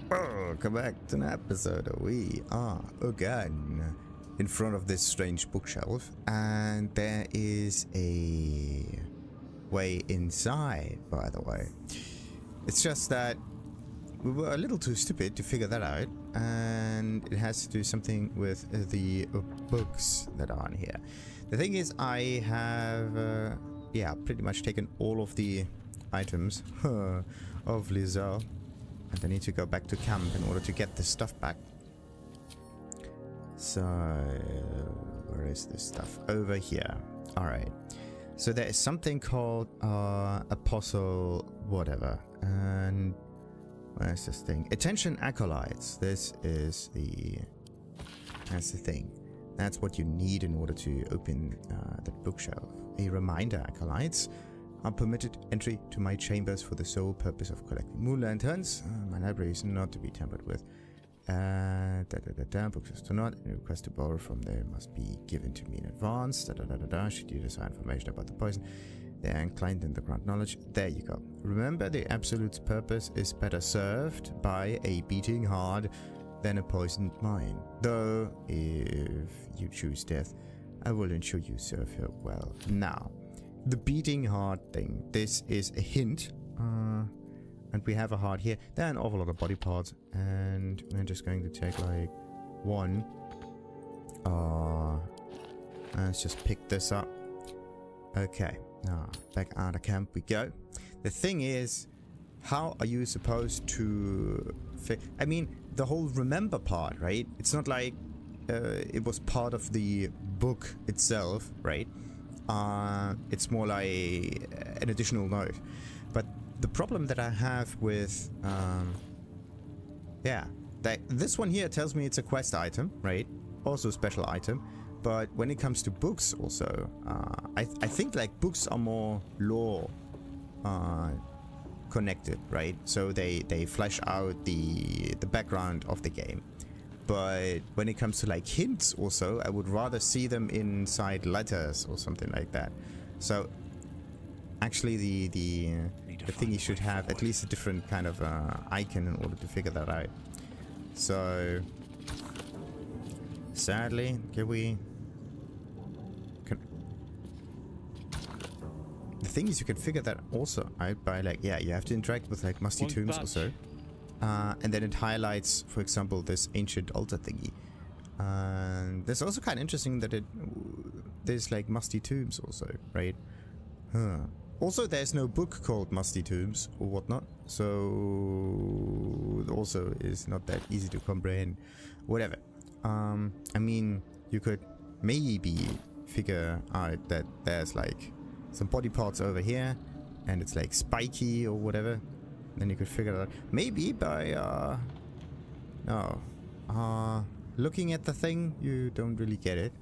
Welcome back to an episode. We are again in front of this strange bookshelf, and there is a way inside, by the way. It's just that we were a little too stupid to figure that out, and it has to do something with the books that are in here. The thing is, I have yeah, pretty much taken all of the items of Lizelle, and I need to go back to camp in order to get this stuff back. So where is this stuff? Over here. Alright. So there is something called Apostle whatever. And where's this thing? Attention Acolytes. This is that's the thing. That's what you need in order to open that bookshelf. A reminder, Acolytes are permitted entry to my chambers for the sole purpose of collecting moon lanterns. My library is not to be tampered with. Books do not. Any request to borrow from there must be given to me in advance. Should you desire information about the poison, they are inclined in the ground knowledge. There you go. Remember, the Absolute's purpose is better served by a beating heart than a poisoned mind. Though, if you choose death, I will ensure you serve her well. Now, the beating heart thing. This is a hint. And we have a heart here. There are an awful lot of body parts. And we're just going to take like one. Let's just pick this up. Okay. Now, back out of camp we go. The thing is, how are you supposed to I mean, the whole remember part, right? It's not like it was part of the book itself, right? It's more like an additional note. But the problem that I have with yeah, this one here tells me it's a quest item, right? Also a special item. But when it comes to books also, I think like books are more lore connected, right? So they flesh out the background of the game. But when it comes to like hints also, I would rather see them inside letters or something like that. So actually the thingy should have at least a different kind of icon in order to figure that out. So sadly, the thing is, you can figure that also out by like, yeah, you have to interact with like musty tombs or so. And then it highlights, for example, this ancient altar thingy. And there's also kind of interesting that there's like musty tombs also, right? Also, there's no book called Musty Tombs or whatnot, so also is not that easy to comprehend. Whatever. I mean, you could maybe figure out that there's like some body parts over here, and it's like spiky or whatever. Then you could figure it out maybe by looking at the thing. You don't really get it.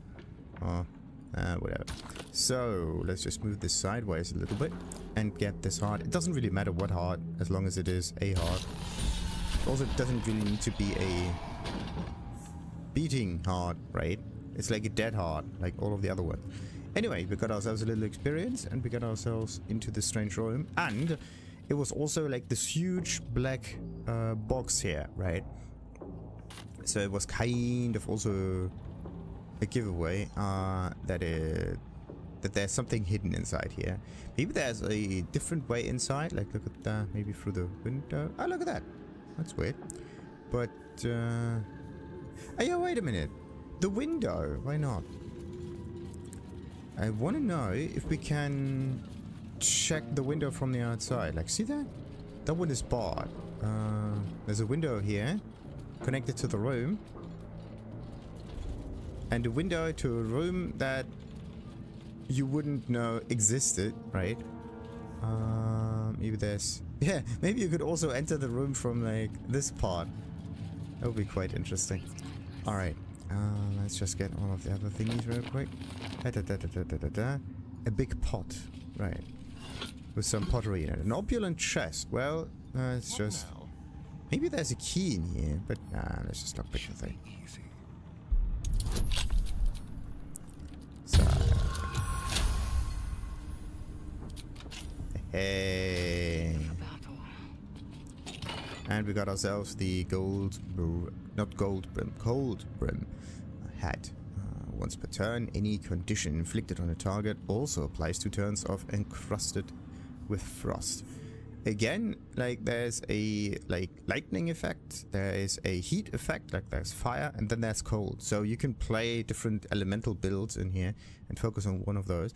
Whatever. So let's just move this sideways a little bit and get this heart. It doesn't really matter what heart, as long as it is a heart. Also, it doesn't really need to be a beating heart, right? It's like a dead heart, like all of the other ones. Anyway, we got ourselves a little experience, and we got ourselves into this strange room, and it was also like this huge black box here, right? So it was kind of also a giveaway that there's something hidden inside here. Maybe there's a different way inside. Like, look at that. Maybe through the window. Oh, look at that. That's weird. But oh yeah, wait a minute. The window. Why not? I want to know if we can check the window from the outside. Like, see that? That one is barred. There's a window here connected to the room. And a window to a room that you wouldn't know existed, right? Maybe there's... Yeah, maybe you could also enter the room from, like, this part. That would be quite interesting. Alright. Let's just get all of the other thingies real quick. A big pot. Right. With some pottery in it. An opulent chest. Well, it's just... Maybe there's a key in here, but nah, let's just not pick the thing. So... Hey... And we got ourselves the Coldbrim Hat. Once per turn, any condition inflicted on a target also applies 2 turns of encrusted with frost. Again, like there's a lightning effect, there is a heat effect, like there's fire, and then there's cold. So you can play different elemental builds in here and focus on one of those.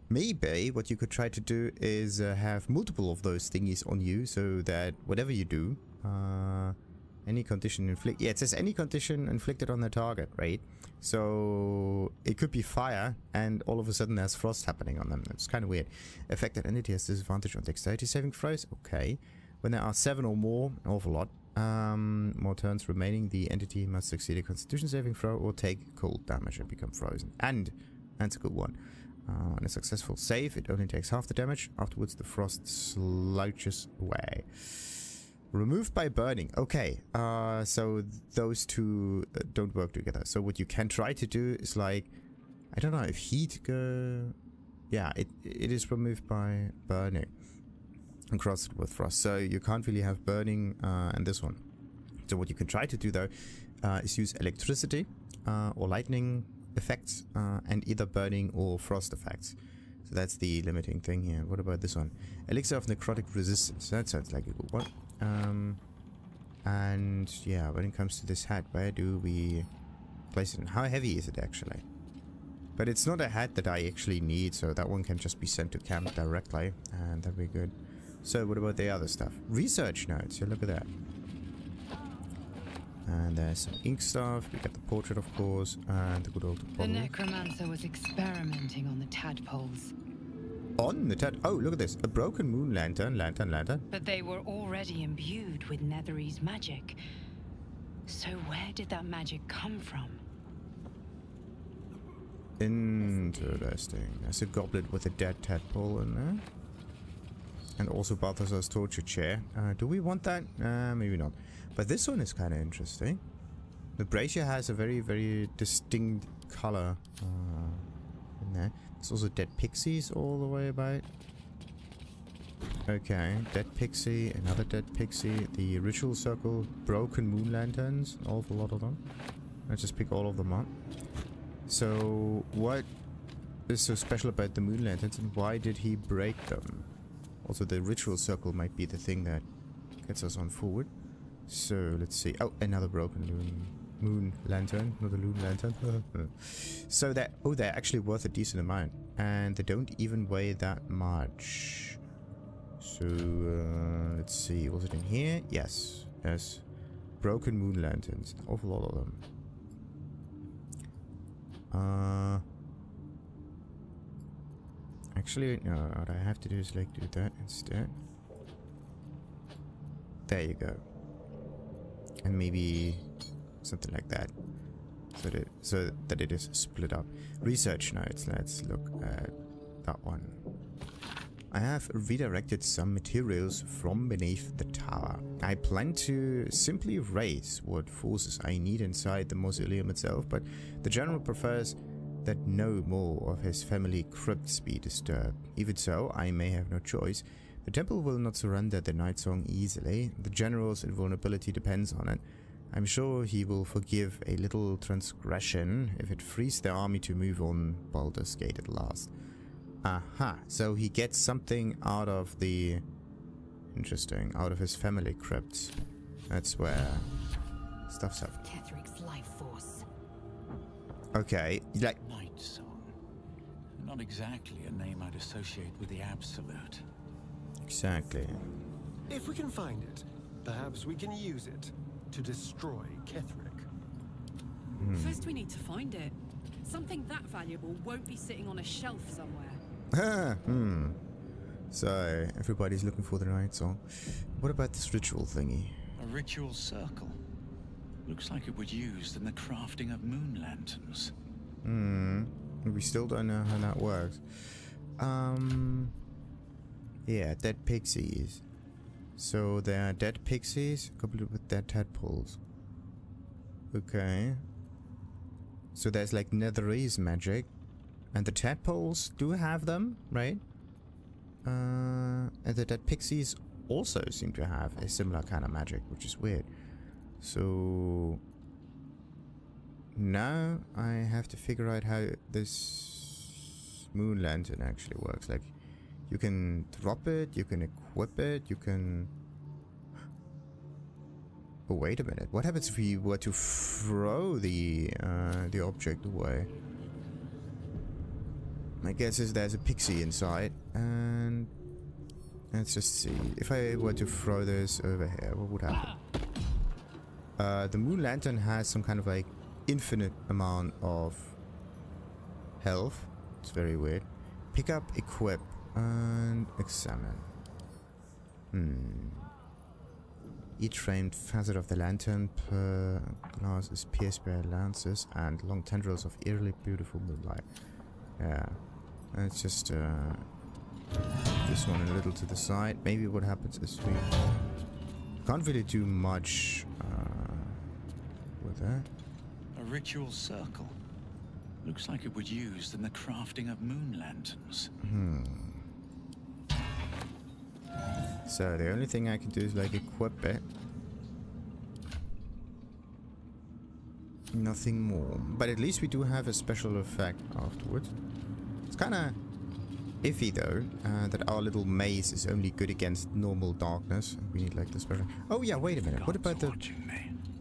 Maybe what you could try to do is have multiple of those thingies on you, so that whatever you do, any condition inflicted... Yeah, it says any condition inflicted on the target, right? So it could be fire, and all of a sudden there's frost happening on them. It's kind of weird. Affected entity has disadvantage on dexterity saving throws. Okay. When there are 7 or more, an awful lot, more turns remaining, the entity must succeed a constitution saving throw or take cold damage and become frozen. And that's a good one. On a successful save, it only takes half the damage. Afterwards, the frost slouches away. Removed by burning. Okay, so those two don't work together. So what you can try to do is like, I don't know if heat go... Yeah, it is removed by burning and crossed with frost. So you can't really have burning and this one. So what you can try to do though is use electricity or lightning effects and either burning or frost effects. So that's the limiting thing here. What about this one? Elixir of necrotic resistance. That sounds like a good one. And yeah, when it comes to this hat, where do we place it? How heavy is it actually? But it's not a hat that I actually need, so that one can just be sent to camp directly, and that'd be good. So what about the other stuff? Research notes. Yeah, look at that. And there's some ink stuff. We got the portrait, of course, and the good old bottle. The Necromancer was experimenting on the tadpoles. On the oh, look at this. A broken moon lantern. But they were already imbued with Netherese magic. So where did that magic come from? Interesting. There's a goblet with a dead tadpole in there. And also Balthazar's torture chair. Do we want that? Maybe not. But this one is kind of interesting. The brazier has a very, very distinct color in there. There's also dead pixies all the way about. Okay, dead pixie, another dead pixie, the ritual circle, broken moon lanterns, an awful lot of them. Let's just pick all of them up. So, what is so special about the moon lanterns and why did he break them? Also, the ritual circle might be the thing that gets us on forward. So, let's see. Oh, another broken moon lantern, not a loon lantern. So that, oh, they're actually worth a decent amount, and they don't even weigh that much. So let's see, was it in here? Yes, yes. Broken moon lanterns, an awful lot of them. Actually, no. What I have to do is like do that instead. There you go. And maybe something like that, so that it is split up. Research notes. Let's look at that one. I have redirected some materials from beneath the tower. I plan to simply raise what forces I need inside the mausoleum itself, but the general prefers that no more of his family crypts be disturbed. Even so, I may have no choice. The temple will not surrender the night song easily. The general's invulnerability depends on it. I'm sure he will forgive a little transgression if it frees the army to move on Baldur's Gate at last. Aha, so he gets something out of the... Interesting, out of his family crypts. That's where stuff's up. Kethric's life force. Okay, like... Night Song. Not exactly a name I'd associate with the Absolute. Exactly. If we can find it, perhaps we can use it to destroy Kethric. First we need to find it. Something that valuable won't be sitting on a shelf somewhere. So, everybody's looking for the night song. What about this ritual thingy? A ritual circle. Looks like it was used in the crafting of moon lanterns. We still don't know how that works. Yeah, dead pixies. So there are dead pixies coupled with dead tadpoles. Okay. So there's like Netherese magic. And the tadpoles do have them, right? And the dead pixies also seem to have a similar kind of magic, which is weird. So now I have to figure out how this moon lantern actually works. Like, you can drop it, you can equip it, you can... Oh, wait a minute. What happens if we were to throw the object away? My guess is there's a pixie inside, and let's just see. If I were to throw this over here, what would happen? The moon lantern has some kind of like infinite amount of health. It's very weird. Pick up, equip, and examine. Each framed facet of the lantern per glass is pierced by lances and long tendrils of eerily beautiful moonlight. Yeah. Let's just this one a little to the side. Maybe what happens is we can't really do much with that. A ritual circle. Looks like it would use in the crafting of moon lanterns. So the only thing I can do is like equip it. Nothing more. But at least we do have a special effect afterwards. It's kind of iffy though, that our little maze is only good against normal darkness. We need like the special... Oh yeah, wait a minute. What about the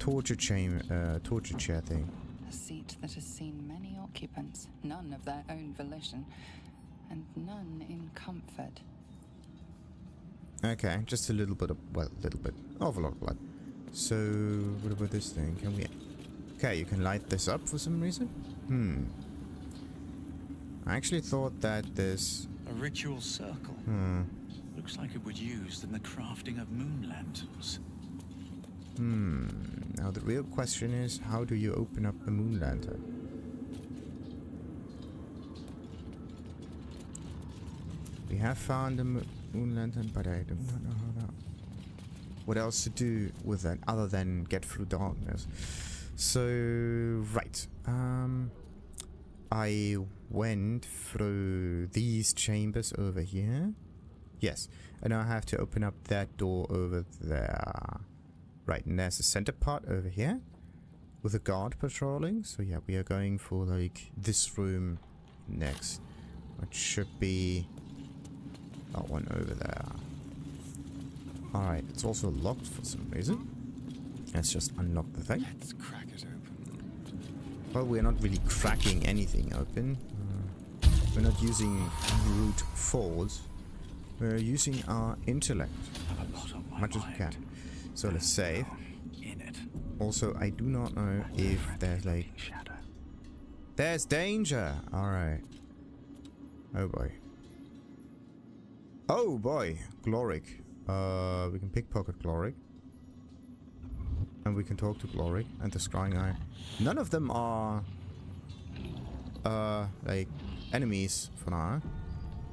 torture chair thing? A seat that has seen many occupants, none of their own volition, and none in comfort. Okay, just a little bit of... well, a little bit. Awful lot of blood. So, what about this thing? Can we... Okay, you can light this up for some reason? I actually thought that this... A ritual circle. Looks like it would use in the crafting of moon lanterns. Now the real question is, how do you open up the moon lantern? We have found the moon lantern, but I do not know how that... what else to do with that other than get through darkness. So, right. I went through these chambers over here. Yes. And I have to open up that door over there. Right, and there's a center part over here with a guard patrolling. So yeah, we are going for like this room next. It should be that one over there. Alright, it's also locked for some reason. Let's just unlock the thing. Let's crack it open. Well, we're not really cracking anything open. We're not using brute force. We're using our intellect much as we can. So let's save. Also, I do not know if there's like... There's danger! Alright. Oh boy. Oh boy! Glourik. We can pickpocket Glourik. And we can talk to Glourik and the Scrying Eye. None of them are... like, enemies for now.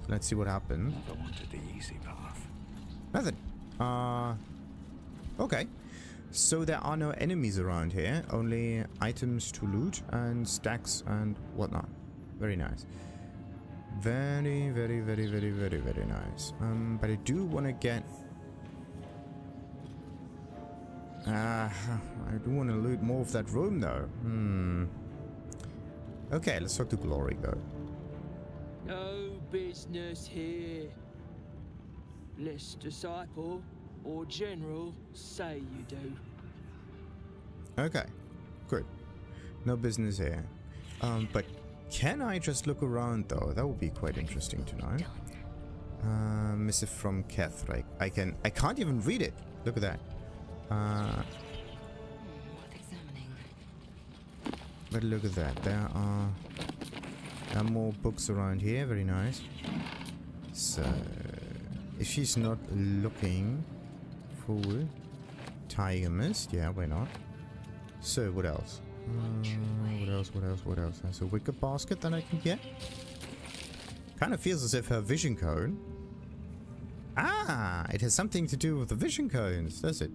So let's see what happens. Never wanted the easy path. Nothing. Okay. So there are no enemies around here. Only items to loot and stacks and whatnot. Very nice. Very, very, very, very, very, very nice. But I do want to get... I do want to loot more of that room though. Okay, let's talk to Glourik though. No business here. Less disciple or general say you do. Okay, good. No business here. But can I just look around though? That would be quite interesting to know. Missive from Keth, I can't even read it. Look at that. Worth examining. But look at that. There are more books around here. Very nice. So, if she's not looking forward, Tiger Mist. Yeah, why not? So, what else? What else? There's a wicker basket that I can get. Kind of feels as if her vision cone. Ah, it has something to do with the vision cones, does it?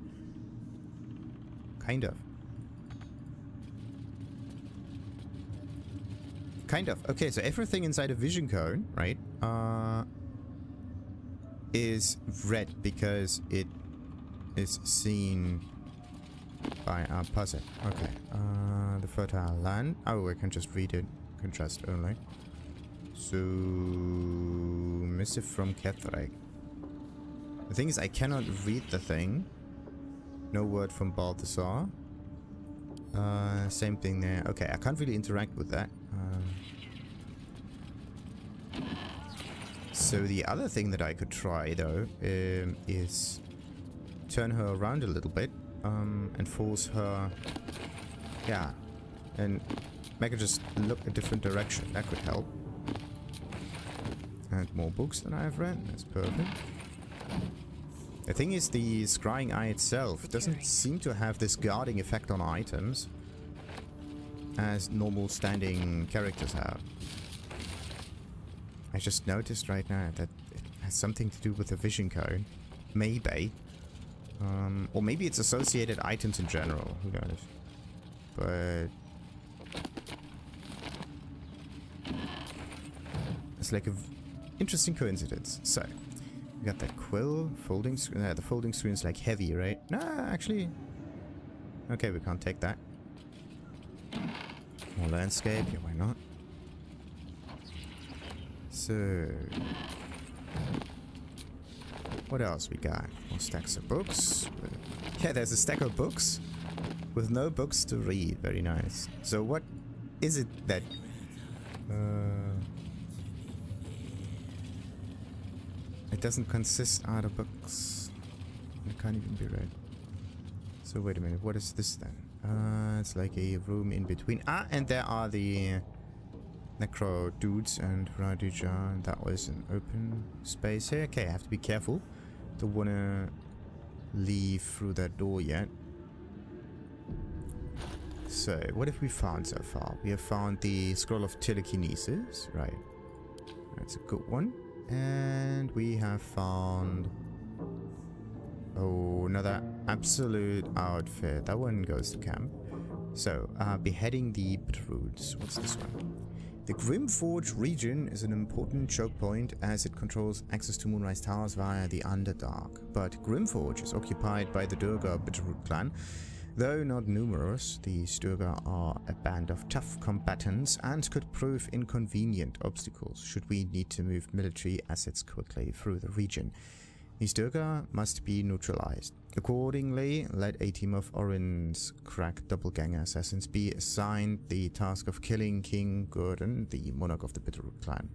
Kind of. Kind of. Okay, so everything inside a vision cone, right? is red because it is seen by our puzzle. Okay. The fertile land. Oh, I can just read it. Contrast only. So, missive from Kethrak. The thing is, I cannot read the thing. No word from Balthazar. Same thing there. Okay, I can't really interact with that. So the other thing that I could try, though, is turn her around a little bit and force her... Yeah, and make her just look a different direction. That could help. And more books than I have read. That's perfect. The thing is, the scrying eye itself doesn't seem to have this guarding effect on items as normal standing characters have. I just noticed right now that it has something to do with the vision cone. Maybe. Or maybe it's associated items in general. Who knows? But... it's like a interesting coincidence. So, we got that quill, folding screen. The folding screen is like heavy, right? Nah, actually. Okay, we can't take that. More landscape. Yeah, why not? So, what else we got? More stacks of books. Yeah, there's a stack of books with no books to read. Very nice. So, what is it that? It doesn't consist out of books. It can't even be read. So wait a minute. What is this then? It's like a room in between. Ah, and there are the Necro dudes and Radija, and that was an open space here. Okay, I have to be careful. Don't wanna leave through that door yet. So, what have we found so far? We have found the Scroll of Telekinesis, right? That's a good one. And we have found... oh, another absolute outfit. That one goes to camp. So, Beheading the Bitterroots. What's this one? The Grimforge region is an important choke point as it controls access to Moonrise Towers via the Underdark. But Grimforge is occupied by the Durga Bitterroot clan. Though not numerous, the Durga are a band of tough combatants and could prove inconvenient obstacles should we need to move military assets quickly through the region. These Durga must be neutralized. Accordingly, let a team of Orin's crack doppelganger assassins be assigned the task of killing King Gurdon, the monarch of the Bitterroot clan.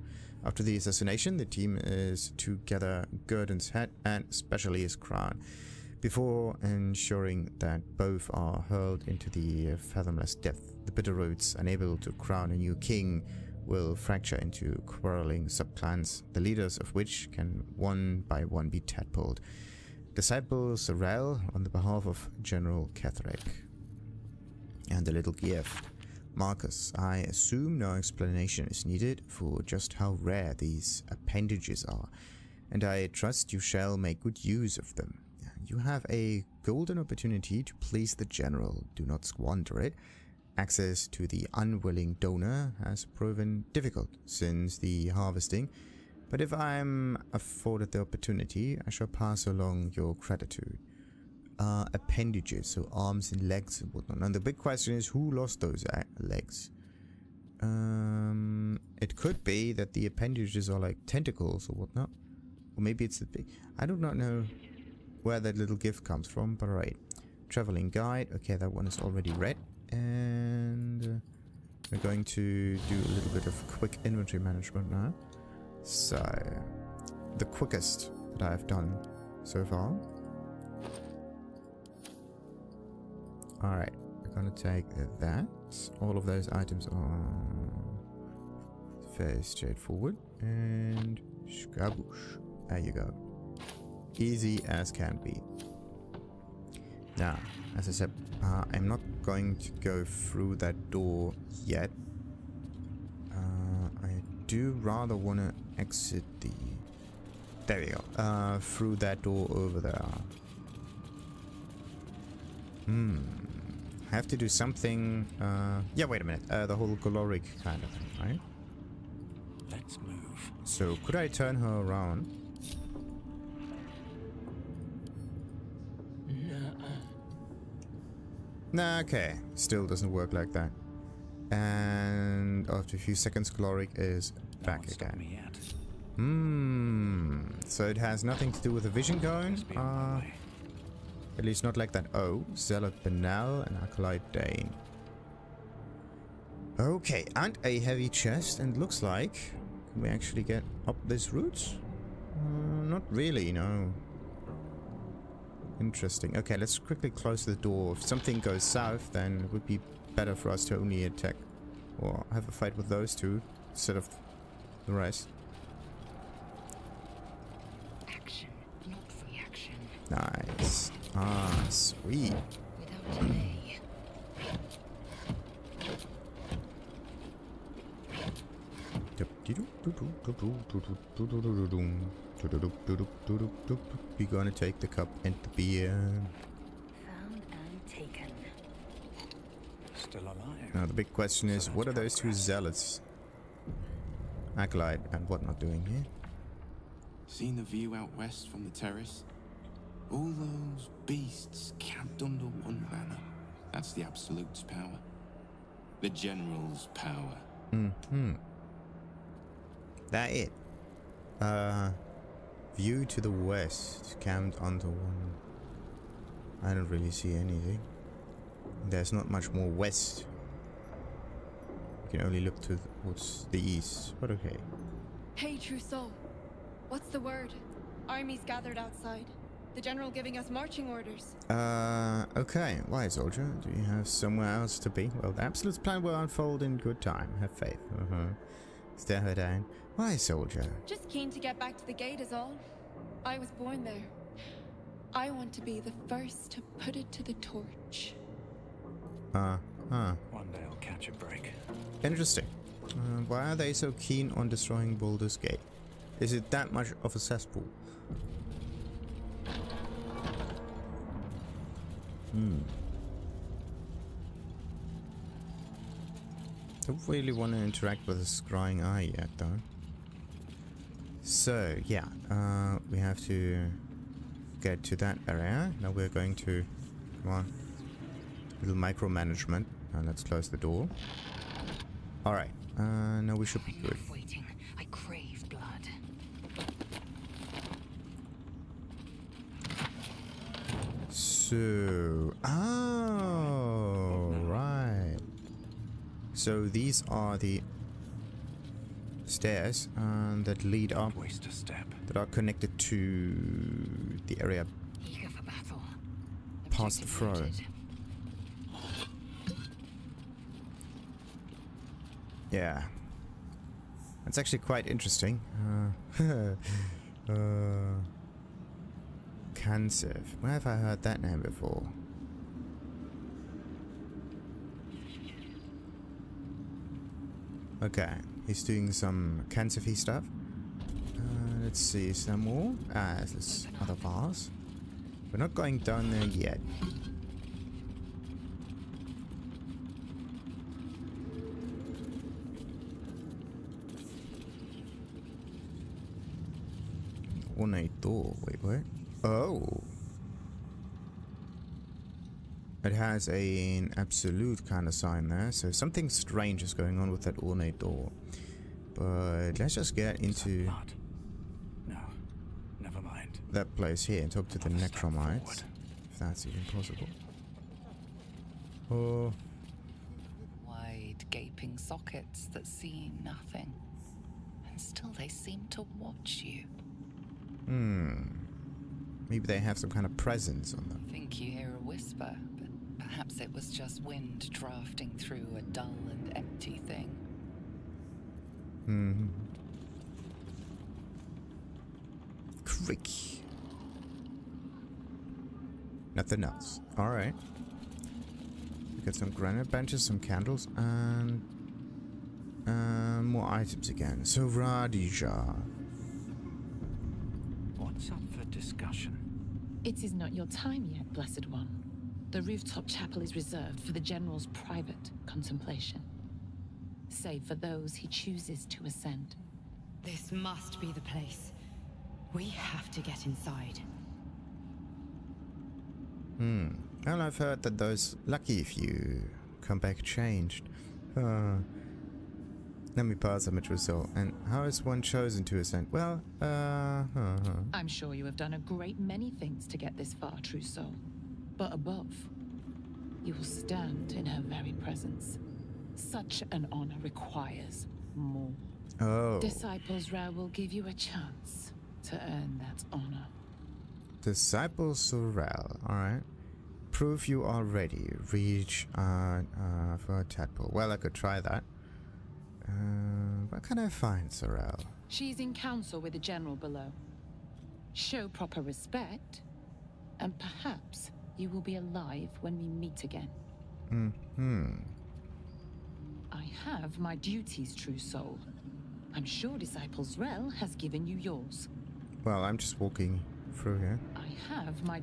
After the assassination, the team is to gather Gurdon's head and especially his crown, before ensuring that both are hurled into the fathomless depth. The Bitterroots, unable to crown a new king, will fracture into quarreling subclans, the leaders of which can one by one be tadpoled. Disciple Sorel on the behalf of General Kethrak. And a little gift. Marcus, I assume no explanation is needed for just how rare these appendages are, and I trust you shall make good use of them. You have a golden opportunity to please the general. Do not squander it. Access to the unwilling donor has proven difficult since the harvesting, but if I am afforded the opportunity, I shall pass along your gratitude. Appendages, so arms and legs and whatnot. And the big question is, who lost those legs? It could be that the appendages are like tentacles or whatnot. Or maybe it's the big... I do not know where that little gift comes from, but alright. Traveling guide. Okay, that one is already read. And we're going to do a little bit of quick inventory management now. So, the quickest that I've done so far. Alright, we're gonna take that. All of those items are very straightforward. And skaboosh. There you go. Easy as can be. Now, as I said, I'm not going to go through that door yet. I do rather want to exit the... there we go. Through that door over there. I have to do something... yeah, wait a minute. The whole Glourik kind of thing, right? Let's move. So, could I turn her around? Nah, okay. Still doesn't work like that. And after a few seconds, Glourik is back again. Me yet. So it has nothing to do with the vision cone. At least not like that. Oh, Zaelot, Bennel, and Acolyte Daine. Okay, and a heavy chest, and looks like can we actually get up this route? Not really, no. Interesting. Okay, let's quickly close the door. If something goes south, then it would be better for us to only attack or have a fight with those two instead of the rest. Action, not reaction. Nice. Ah, sweet. Without delay. We're gonna take the cup and the beer. Found and taken. Still alive. Now the big question is, what are those two zealots, Acolyte and whatnot, doing here? Seen the view out west from the terrace? All those beasts camped under one banner. That's the Absolute's power. The General's power. That it. View to the west, camped under one. I don't really see anything. There's not much more west. You can only look towards the east, but okay. Hey, Trousseau. What's the word? Armies gathered outside. The General giving us marching orders. Okay. Why, soldier? Do you have somewhere else to be? Well, the Absolute's plan will unfold in good time. Have faith. Stare her down. Why, soldier? Just keen to get back to the gate is all. I was born there. I want to be the first to put it to the torch. One day I'll catch a break. Interesting. Why are they so keen on destroying Baldur's Gate? Is it that much of a cesspool? Don't really want to interact with a scrying eye yet, though. So, yeah, we have to get to that area. Now we're going to, come on, little micromanagement. And let's close the door. Alright, now we should be good. Waiting. I crave blood. So, oh, right. So these are the stairs that lead up, Waste a step. that are connected to the area Eager for battle. past the throne. Objective Yeah, that's actually quite interesting. Cansiv. Where have I heard that name before? Okay, he's doing some Cansiv-y stuff. Let's see, is there more? There's this other vase. We're not going down there yet. Ornate door. Wait, what? Oh. It has an absolute kind of sign there, so something strange is going on with that ornate door. But let's just get into No, never mind. that place here and talk to the Necromites, if that's even possible. Oh. wide, gaping sockets that see nothing. And still they seem to watch you. Maybe they have some kind of presence on them. Think you hear a whisper, but perhaps it was just wind drafting through a dull and empty thing. Creak. Nothing else. Alright. We got some granite benches, some candles, and more items again. So Radija. What's up for discussion? It is not your time yet, Blessed One. The rooftop chapel is reserved for the General's private contemplation, save for those he chooses to ascend. This must be the place. We have to get inside. Well, I've heard that those lucky few come back changed. Let me pass on a trousseau. And how is one chosen to ascend? Well, I'm sure you have done a great many things to get this far, trousseau. But above, you will stand in her very presence. Such an honor requires more. Oh. Disciples Ra will give you a chance to earn that honor. Disciple Sorrel, alright. Prove you are ready. Reach for a tadpole. Well, I could try that. Where can I find Sorrel? She's in council with the general below. Show proper respect, and perhaps you will be alive when we meet again. I have my duties, true soul. I'm sure Disciple Zrel has given you yours. Well, I'm just walking through here. I have my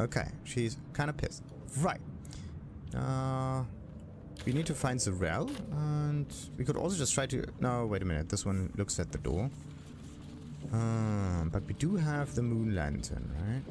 Okay, she's kind of pissed. Right. We need to find Zrel, and we could also just try to... No, wait a minute. This one looks at the door. But we do have the moon lantern, right?